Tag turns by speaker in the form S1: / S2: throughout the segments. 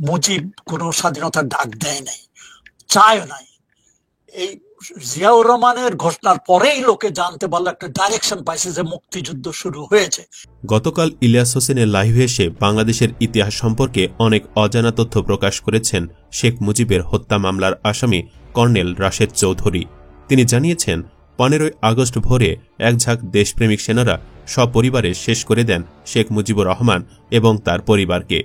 S1: মুজিব কোনো স্বাধীনতার ডাক দেয় নাই, চায়ও নাই। এই জিয়াউর রহমানের ঘোষণার পরেই লোকে জানতে পারলো, একটা ডাইরেকশন পাইছে যে মুক্তিযুদ্ধ শুরু হয়েছে।
S2: গতকাল ইলিয়াস হোসেনের লাইভে এসে বাংলাদেশের ইতিহাস সম্পর্কে অনেক অজানা তথ্য প্রকাশ করেছেন শেখ মুজিবের হত্যা মামলার আসামি কর্নেল রাশেদ চৌধুরী। তিনি জানিয়েছেন, 15ই আগস্ট ভোরে এক ঝাঁক দেশপ্রেমিক সেনারা সপরিবারে শেষ করে দেন শেখ মুজিবুর রহমান এবং তার পরিবারকে।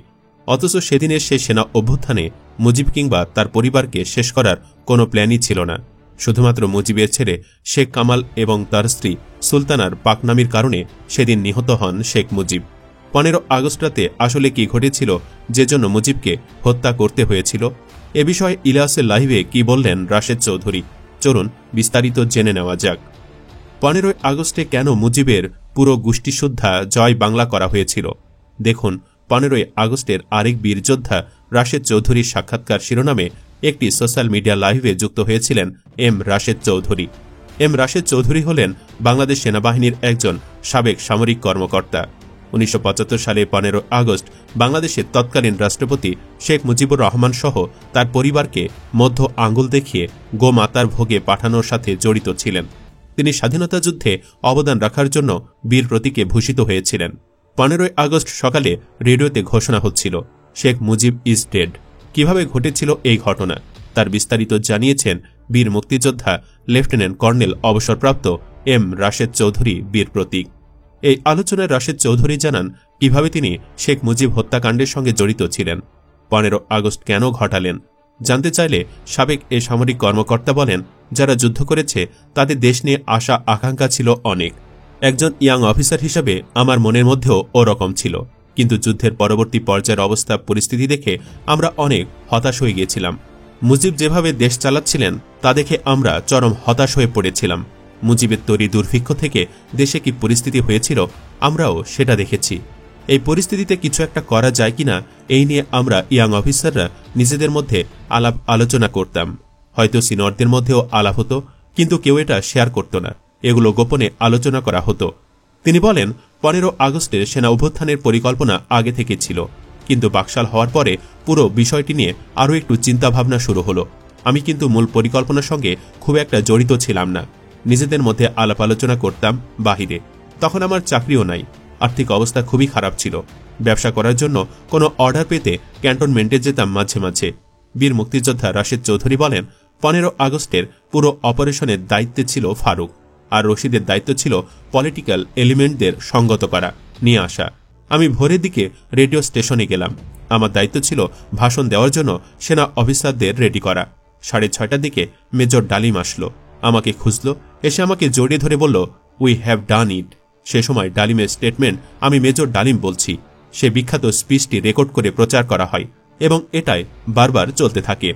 S2: অথচ সেদিনের সেই সেনা অভ্যুত্থানে মুজিব কিংবা তার পরিবারকে শেষ করার কোনো প্ল্যানই ছিল না। শুধুমাত্র মুজিবের ছেলে শেখ কামাল এবং তার স্ত্রী সুলতানার পাকনামির কারণে সেদিন নিহত হন শেখ মুজিব। 15 আগস্ট রাতে আসলে কি ঘটেছিল যে জন্য মুজিবকে হত্যা করতে হয়েছিল, এ বিষয়ে ইলিয়াসের লাইভে কি বললেন রাশেদ চৌধুরী, চলুন বিস্তারিত জেনে নেওয়া যাক। 15 আগস্টে কেন মুজিবের পুরো গোষ্ঠীসুদ্ধা জয় বাংলা করা হয়েছিল? দেখুন 15 আগস্টের আরেক বীর যোদ্ধা রাশেদ চৌধুরীর সাক্ষাৎকার শিরোনামে একটি সোশ্যাল মিডিয়া লাইভে যুক্ত হয়েছিলেন এম রাশেদ চৌধুরী। এম রাশেদ চৌধুরী হলেন বাংলাদেশ সেনাবাহিনীর একজন সাবেক সামরিক কর্মকর্তা। 1975 সালে 15 আগস্ট বাংলাদেশের তৎকালীন রাষ্ট্রপতি শেখ মুজিবুর রহমান সহ তার পরিবারকে মধ্য আঙ্গুল দেখিয়ে গোমাতার ভোগে পাঠানোর সাথে জড়িত ছিলেন। তিনি স্বাধীনতা যুদ্ধে অবদান রাখার জন্য বীর প্রতীকে ভূষিত হয়েছিলেন। 15 আগস্ট সকালে রেডিওতে ঘোষণা হচ্ছিল, শেখ মুজিব ইজ ডেড। কিভাবে ঘটেছিল এই ঘটনা তার বিস্তারিত জানিয়েছেন বীর মুক্তিযোদ্ধা লেফটেন্যান্ট কর্নেল অবসরপ্রাপ্ত এম রাশেদ চৌধুরী বীর প্রতীক। এই আলোচনায় রাশেদ চৌধুরী জানান কিভাবে তিনি শেখ মুজিব হত্যাকাণ্ডের সঙ্গে জড়িত ছিলেন, 15 আগস্ট কেন ঘটালেন। জানতে চাইলে সাবেক এ সামরিক কর্মকর্তা বলেন, যারা যুদ্ধ করেছে তাদের দেশ নিয়ে আশা আকাঙ্ক্ষা ছিল অনেক। একজন ইয়াং অফিসার হিসেবে আমার মনের মধ্যেও ওরকম ছিল, কিন্তু যুদ্ধের পরবর্তী পর্যায়ের অবস্থা পরিস্থিতি দেখে আমরা অনেক হতাশ হয়ে গিয়েছিলাম। মুজিব যেভাবে দেশ চালাচ্ছিলেন তা দেখে আমরা চরম হতাশ হয়ে পড়েছিলাম। মুজিবের তৈরি দুর্ভিক্ষ থেকে দেশে কি পরিস্থিতি হয়েছিল আমরাও সেটা দেখেছি। এই পরিস্থিতিতে কিছু একটা করা যায় কিনা এই নিয়ে আমরা ইয়াং অফিসাররা নিজেদের মধ্যে আলাপ আলোচনা করতাম। হয়তো সিনিয়রদের মধ্যেও আলাপ হতো, কিন্তু কেউ এটা শেয়ার করত না, এগুলো গোপনে আলোচনা করা হতো। তিনি বলেন, 15 আগস্টের সেনা অভ্যুত্থানের পরিকল্পনা আগে থেকে ছিল, কিন্তু বাকশাল হওয়ার পরে পুরো বিষয়টি নিয়ে আরও একটু চিন্তাভাবনা শুরু হলো। আমি কিন্তু মূল পরিকল্পনার সঙ্গে খুব একটা জড়িত ছিলাম না, নিজেদের মধ্যে আলাপ আলোচনা করতাম বাহিরে। তখন আমার চাকরিও নাই, আর্থিক অবস্থা খুবই খারাপ ছিল। ব্যবসা করার জন্য কোনো অর্ডার পেতে ক্যান্টনমেন্টে যেতাম মাঝে মাঝে। বীর মুক্তিযোদ্ধা রাশেদ চৌধুরী বলেন, 15 আগস্টের পুরো অপারেশনের দায়িত্বে ছিল ফারুক, আর রশিদের দায়িত্ব ছিল পলিটিক্যাল এলিমেন্টদের সঙ্গত করা, নিয়ে আসা। আমি ভোরের দিকে রেডিও স্টেশনে গেলাম। আমার দায়িত্ব ছিল ভাষণ দেওয়ার জন্য সেনা অফিসারদের রেডি করা। 6:30টার দিকে মেজর ডালিম আসলো, আমাকে খুঁজলো, এসে আমাকে জড়িয়ে ধরে বলল, উই হ্যাভ ডান ইট। সে সময় ডালিমের স্টেটমেন্ট আমি মেজর ডালিম বলছি। সে বিখ্যাত স্পিচটি রেকর্ড করে প্রচার করা হয় এবং এটাই বারবার চলতে থাকে।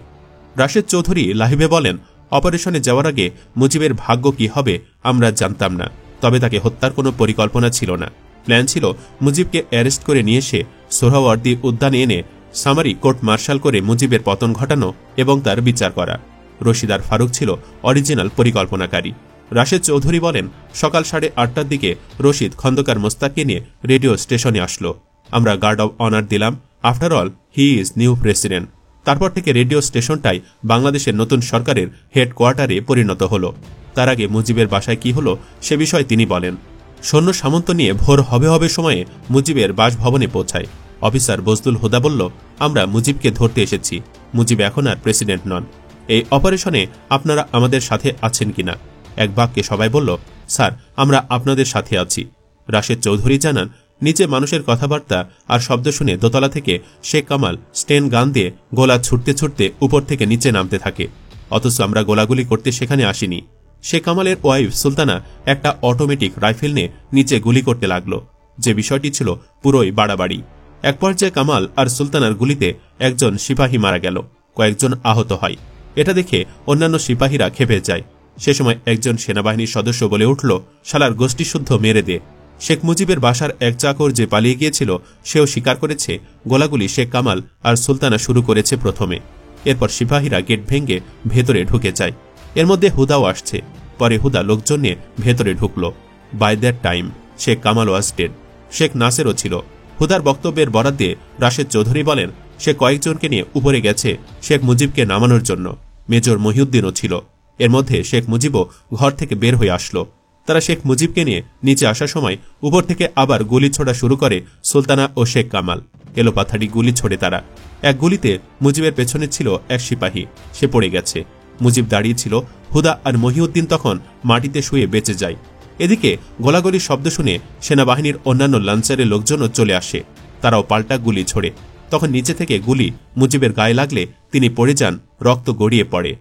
S2: রাশেদ চৌধুরী লাইভে বলেন, অপারেশনে যাওয়ার আগে মুজিবের ভাগ্য কি হবে আমরা জানতাম না, তবে তাকে হত্যার কোনো পরিকল্পনা ছিল না। প্ল্যান ছিল মুজিবকে অ্যারেস্ট করে নিয়ে এসে সোহরাওয়ার্দী উদ্যানে এনে সামারি কোর্ট মার্শাল করে মুজিবের পতন ঘটানো এবং তার বিচার করা। রশিদ আর ফারুক ছিল অরিজিনাল পরিকল্পনাকারী। রাশেদ চৌধুরী বলেন, সকাল 8:30টার দিকে রশিদ খন্দকার মোস্তাককে নিয়ে রেডিও স্টেশনে আসলো। আমরা গার্ড অব অনার দিলাম, after all he is new president. তারপর থেকে রেডিও স্টেশনটাই বাংলাদেশের নতুন সরকারের হেডকোয়ার্টারে পরিণত হল। তার আগে মুজিবের বাসায় কি হলো সে বিষয়ে তিনি বলেন, সৈন্য সামন্ত নিয়ে ভোর হবে সময়ে মুজিবের বাসভবনে পৌঁছায়। অফিসার বজলুল হুদা বলল, আমরা মুজিবকে ধরতে এসেছি, মুজিব এখন আর প্রেসিডেন্ট নন। এই অপারেশনে আপনারা আমাদের সাথে আছেন কিনা? এক বাক্যে সবাই বলল, স্যার আমরা আপনাদের সাথে আছি। রাশেদ চৌধুরী জানান, নিচে মানুষের কথাবার্তা আর শব্দ শুনে দোতলা থেকে শেখ কামাল স্টেন গান দিয়ে গোলা ছুটতে ছুটতে উপর থেকে নিচে নামতে থাকে, অথচ আমরা গোলাগুলি করতে সেখানে আসিনি। শেখ কামালের ওয়াইফ সুলতানা একটা অটোমেটিক রাইফেল নিয়ে নিচে গুলি করতে লাগলো, যে বিষয়টি ছিল পুরোই বাড়াবাড়ি। এক পর্যায়ে কামাল আর সুলতানার গুলিতে একজন সিপাহী মারা গেল, কয়েকজন আহত হয়। এটা দেখে অন্যান্য সিপাহীরা খেপে যায়। সে সময় একজন সেনাবাহিনীর সদস্য বলে উঠল, শালার গোষ্ঠী শুদ্ধ মেরে দে। শেখ মুজিবের বাসার এক চাকর যে পালিয়ে গিয়েছিল সেও স্বীকার করেছে গোলাগুলি শেখ কামাল আর সুলতানা শুরু করেছে প্রথমে। এরপর সিপাহীরা গেট ভেঙে ভেতরে ঢুকে যায়। এর মধ্যে হুদাও আসছে। পরে হুদা লোকজন নিয়ে ভেতরে ঢুকল। By that time Sheikh Kamal was dead. Sheikh নাসেরও ছিল। হুদার বক্তব্যের বরাত দিয়ে রাশেদ চৌধুরী বলেন, সে কয়েকজনকে নিয়ে উপরে গেছে শেখ মুজিবকে নামানোর জন্য। মেজর মহিউদ্দিনও ছিল। এর মধ্যে শেখ মুজিবও ঘর থেকে বের হয়ে আসলো। তারা শেখ মুজিবকে নিয়ে নিচে আসার সময় উপর থেকে আবার গুলি ছোড়া শুরু করে সুলতানা ও শেখ কামাল। এলোপাথাড়ি গুলি ছোড়ে তারা। এক গুলিতে মুজিবের পেছনে ছিল এক সিপাহী, সে পড়ে গেছে। মুজিব দাঁড়িয়েছিল, হুদা আর মহিউদ্দিন তখন মাটিতে শুয়ে বেঁচে যায়। এদিকে গোলাগুলির শব্দ শুনে সেনাবাহিনীর অন্যান্য লাঞ্চারের লোকজনও চলে আসে। তারাও পাল্টা গুলি ছোড়ে। তখন নিচে থেকে গুলি মুজিবের গায়ে লাগলে তিনি পড়ে যান, রক্ত গড়িয়ে পড়ে।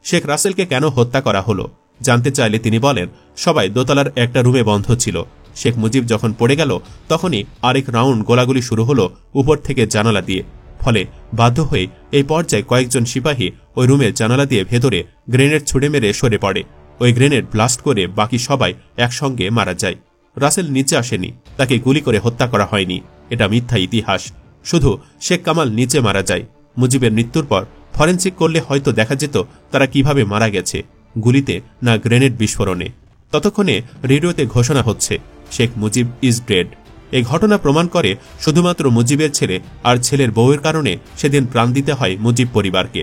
S2: শেখ রাসেলকে কেন হত্যা করা হলো জানতে চাইলে তিনি বলেন, সবাই দোতলার একটা রুমে বন্ধ ছিল। শেখ মুজিব যখন পড়ে গেল তখনই আরেক রাউন্ড গোলাগুলি শুরু হলো উপর থেকে জানালা দিয়ে। ফলে বাধ্য হয়ে এই পর্যায়ে কয়েকজন সিপাহী ওই রুমের জানালা দিয়ে ভেতরে গ্রেনেড ছুড়ে মেরে সরে পড়ে। ওই গ্রেনেড ব্লাস্ট করে বাকি সবাই একসঙ্গে মারা যায়। রাসেল নিচে আসেনি, তাকে গুলি করে হত্যা করা হয়নি, এটা মিথ্যা ইতিহাস। শুধু শেখ কামাল নিচে মারা যায়। মুজিবের মৃত্যুর পর ফরেনসিক করলে হয়তো দেখা যেত তারা কিভাবে মারা গেছে, গুলিতে না গ্রেনেড বিস্ফোরণে। ততক্ষণে রেডিওতে ঘোষণা হচ্ছে, শেখ মুজিব ইজ ডেড। এই ঘটনা প্রমাণ করে শুধুমাত্র মুজিবের ছেলে আর ছেলের বউয়ের কারণে সেদিন প্রাণ দিতে হয় মুজিব পরিবারকে।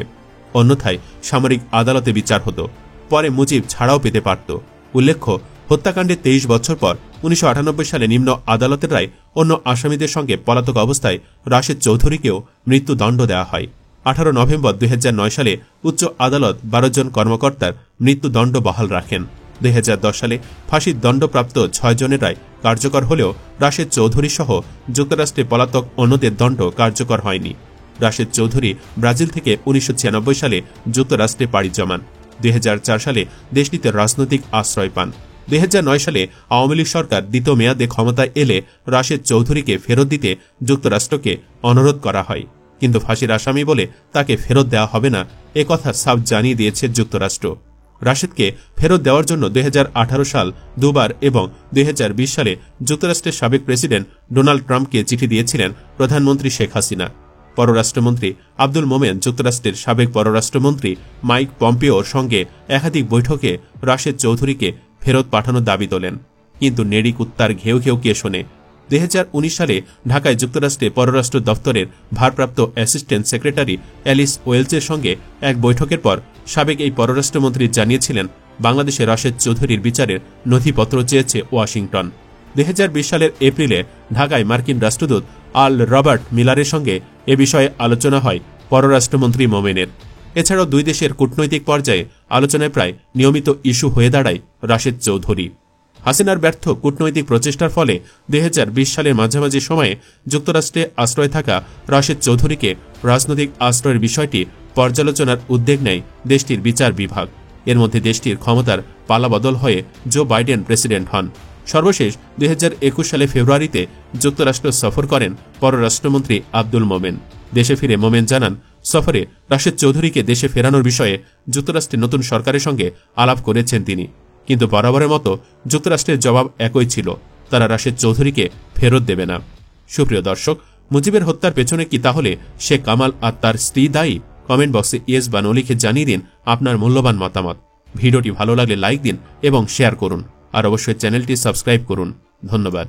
S2: অন্যথায় সামরিক আদালতে বিচার হতো, পরে মুজিব ছাড়াও পেতে পারত। উল্লেখ্য, হত্যাকাণ্ডের 23 বছর পর 1998 সালে নিম্ন আদালতের রায় অন্য আসামিদের সঙ্গে পলাতক অবস্থায় রাশেদ চৌধুরীকেও মৃত্যুদণ্ড দেওয়া হয়। 18 নভেম্বর 2009 সালে উচ্চ আদালত 12 জন কর্মকর্তার মৃত্যুদণ্ড বহাল রাখেন। 2010 সালে ফাঁসির দণ্ডপ্রাপ্ত 6 জনের রায় কার্যকর হলেও রাশেদ চৌধুরী সহ যুক্তরাষ্ট্রে পলাতক অন্যদের দণ্ড কার্যকর হয়নি। রাশেদ চৌধুরী ব্রাজিল থেকে 1996 সালে যুক্তরাষ্ট্রে পাড়ি জমান। 2004 সালে দেশটিতে রাজনৈতিক আশ্রয় পান। 2009 সালে আওয়ামী লীগ সরকার দ্বিতীয় মেয়াদে ক্ষমতায় এলে রাশেদ চৌধুরীকে ফেরত দিতে যুক্তরাষ্ট্রকে অনুরোধ করা হয়, কিন্তু ফাঁসির আসামি বলে তাকে ফেরত দেওয়া হবে না, একথা সাফ জানিয়ে দিয়েছে যুক্তরাষ্ট্র। রাশেদকে ফেরত দেওয়ার জন্য 2018 সাল দুবার এবং 2020 সালে যুক্তরাষ্ট্রের সাবেক প্রেসিডেন্ট ডোনাল্ড ট্রাম্পকে চিঠি দিয়েছিলেন প্রধানমন্ত্রী শেখ হাসিনা। পররাষ্ট্রমন্ত্রী আব্দুল মোমেন যুক্তরাষ্ট্রের সাবেক পররাষ্ট্রমন্ত্রী মাইক পম্পিওর সঙ্গে একাধিক বৈঠকে রাশেদ চৌধুরীকে ফেরত পাঠানোর দাবি তোলেন, কিন্তু নেড়ি কুত্তার ঘেউ ঘেউ কে শোনে। 2019 সালে ঢাকায় যুক্তরাষ্ট্রে পররাষ্ট্র দপ্তরের ভারপ্রাপ্ত অ্যাসিস্ট্যান্ট সেক্রেটারি অ্যালিস ওয়েলসের সঙ্গে এক বৈঠকের পর সাবেক এই পররাষ্ট্রমন্ত্রী জানিয়েছিলেন, বাংলাদেশে রাশেদ চৌধুরীর বিচারের নথিপত্র চেয়েছে ওয়াশিংটন। 2020 সালের এপ্রিলে ঢাকায় মার্কিন রাষ্ট্রদূত আল রবার্ট মিলারের সঙ্গে এ বিষয়ে আলোচনা হয় পররাষ্ট্রমন্ত্রী মোমেনের। এছাড়াও দুই দেশের কূটনৈতিক পর্যায়ে আলোচনায় প্রায় নিয়মিত ইস্যু হয়ে দাঁড়ায় রাশেদ চৌধুরী। হাসিনার ব্যর্থ কূটনৈতিক প্রচেষ্টার ফলে 2020 সালের মাঝামাঝি সময়ে যুক্তরাষ্ট্রে আশ্রয় থাকা রাশেদ চৌধুরীকে রাজনৈতিক আশ্রয়ের বিষয়টি পর্যালোচনার উদ্যোগ নেয় দেশটির বিচার বিভাগ। এর মধ্যে দেশটির ক্ষমতার পালাবদল হয়ে জো বাইডেন প্রেসিডেন্ট হন। সর্বশেষ 2021 সালে ফেব্রুয়ারিতে যুক্তরাষ্ট্র সফর করেন পররাষ্ট্রমন্ত্রী আব্দুল মোমেন। দেশে ফিরে মোমেন জানান, সফরে রাশেদ চৌধুরীকে দেশে ফেরানোর বিষয়ে যুক্তরাষ্ট্রের নতুন সরকারের সঙ্গে আলাপ করেছেন তিনি, কিন্তু বরাবরের মতো যুক্তরাষ্ট্রের জবাব একই ছিল, তারা রাশেদ চৌধুরীকে ফেরত দেবে না। সুপ্রিয় দর্শক, মুজিবের হত্যার পেছনে কি তাহলে শেখ কামাল আর তার স্ত্রী দায়ী? কমেন্ট বক্সে ইয়েস বা নো লিখে জানিয়ে দিন আপনার মূল্যবান মতামত। ভিডিওটি ভালো লাগলে লাইক দিন এবং শেয়ার করুন, আর অবশ্যই চ্যানেলটি সাবস্ক্রাইব করুন। ধন্যবাদ।